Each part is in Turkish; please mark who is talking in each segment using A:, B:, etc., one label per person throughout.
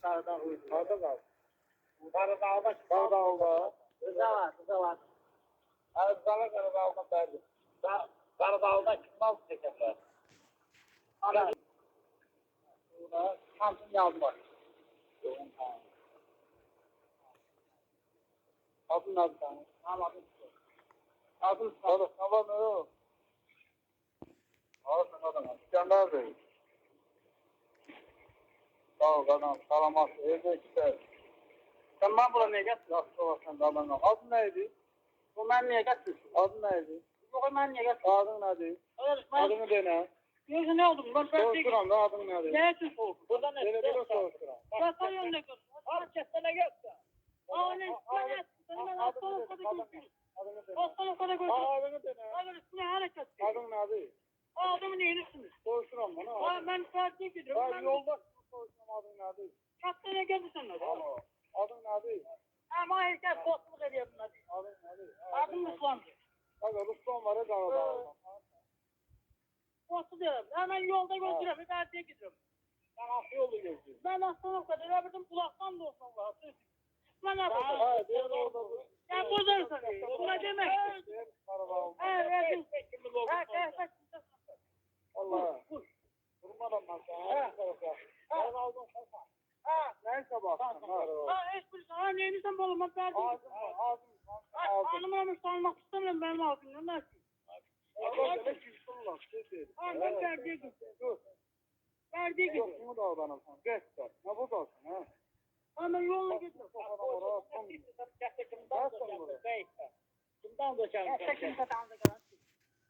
A: Karadağ uydu.
B: Karadağ.
A: Karadağ'da
B: Karadağ'da.
A: Rıza var.
B: Erzala Karadağ'da verdim.
A: Karadağ'da çıkmaz tekerler. Ana. Samsun yazmak.
B: Adın adı.
A: Anladım.
B: Adın adı. Ama ne o? Adın adı. İskender Bey. Sağ ol adam. Salamat. Evde işte.
A: Sen bana buna ne getirdin?
B: Yaxşı olasın adamla. Adın neydi?
A: Bu ben niye getirdim?
B: Adın neydi?
A: Yok ben niye getirdim?
B: Adın nedir? Adını dene.
A: Yoksa ne oldu? Ben
B: Soruşturam da adın nedir?
A: ne için soğuk? Burada ne?
B: Böyle böyle soruşturam.
A: Başka yönde gör. Hareketine göster. Ağabey, sen hastalık kadar görsün.
B: Adını dene.
A: Hastalık kadar görsün.
B: Adını dene.
A: Ağabey üstüne hareket.
B: Adın nedir?
A: Adamın iyisiniz.
B: Soruşturam bana.
A: Aa, ben partiye gidiyorum.
B: Ben yolda soruşturam adın nedir?
A: Hastaneye geldi sen ne?
B: Alo. Adın nedir?
A: Ama herkes korkuluk ediyor bunlar.
B: Adın nedir?
A: Adım Ruslan.
B: Bak Ruslan var ya Karadağ'da.
A: Korktu diyorum. Hemen yolda götürüyorum. Partiye gidiyorum.
B: Sen aslı yolu geziyorsun.
A: Ben hastalık kadar yaptım. Kulaktan da olsam var. Ben ne yapacağım?
B: Ha, diğer orada bu.
A: Ya bozarsan. Bu ne demek? Evet. Evet.
B: Allah. Durmadan ben sana. Ben aldım sana. Neyse bak.
A: Hiçbir sana neyini sen bulma verdim.
B: Ağzım.
A: Hanımı salmak istemiyorum benim ağzımdan. Nasıl?
B: Allah böyle küstürler.
A: Ben verdiği gibi. Verdiği gibi.
B: Yok mu da odanım sen. Göster. Ne bu da olsun ha?
A: Hemen yoluna gidiyorum.
C: Kimden döşerim?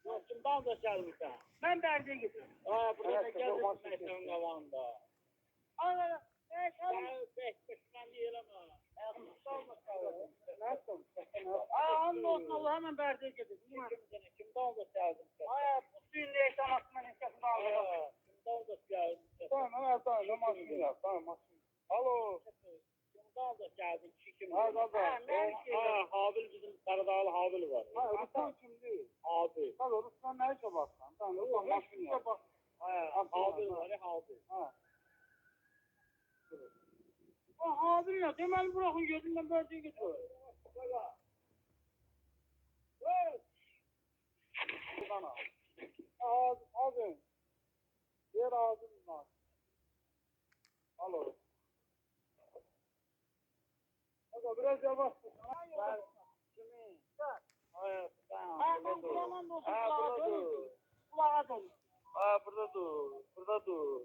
C: Yok, kimden döşerim sen?
A: Ben verdiği gibi.
C: Buraya
B: Evet,
C: geldin
B: olmaz
C: meşhurun
B: ki.
C: kavanda.
A: Ana.
C: Beşmen diyelim ha.
B: Nasıl?
A: Olsun Allah hemen verdiği gibi.
C: Kimden döşerim sen?
A: Bu suyun ne yaşamasından hissiyatını alıyor.
C: Kimden döşerim sen?
B: Tamam, tamam. Masın yap. Tamam, masın. Alo.
C: Kimden döşerim? Kim?
B: Ha, baba.
C: Habil bizim Karadağlı Habil var.
B: Ha, Ruslan kimdi?
C: Abi.
B: Ha, Ruslan ne işe baksan? Tamam, Ruslan masın yap.
C: Habil var ya Habil.
B: Ha.
A: Abi ya demel bırakın gözümden verdiği gibi.
B: Bana. Ağzın. Diğer ağzın var. Alo. Aga biraz yavaş.
C: Kimin? Evet,
A: Ben kulağından da olsun.
B: burada dur.
A: Kulağa dönün.
B: Burada dur. Burada dur.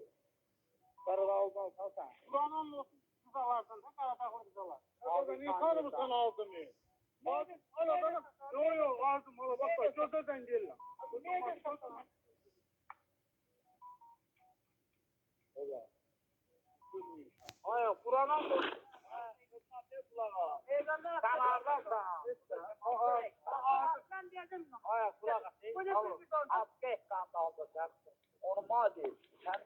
B: Karadağ'dan kalsan.
A: Kulağından da olsun. Kızalardan da karadağlı kızalar.
B: Aga niye tanı mı sana ağzını? Ağzım. Alo bana. Yok ağzım. Alo bak. Gözden gel lan. Ay Kur'an'a mı? Sen ağırlarsan.
A: Ben diyeceğim.
C: Ay kulak. Al. Al. Onu madem. Sen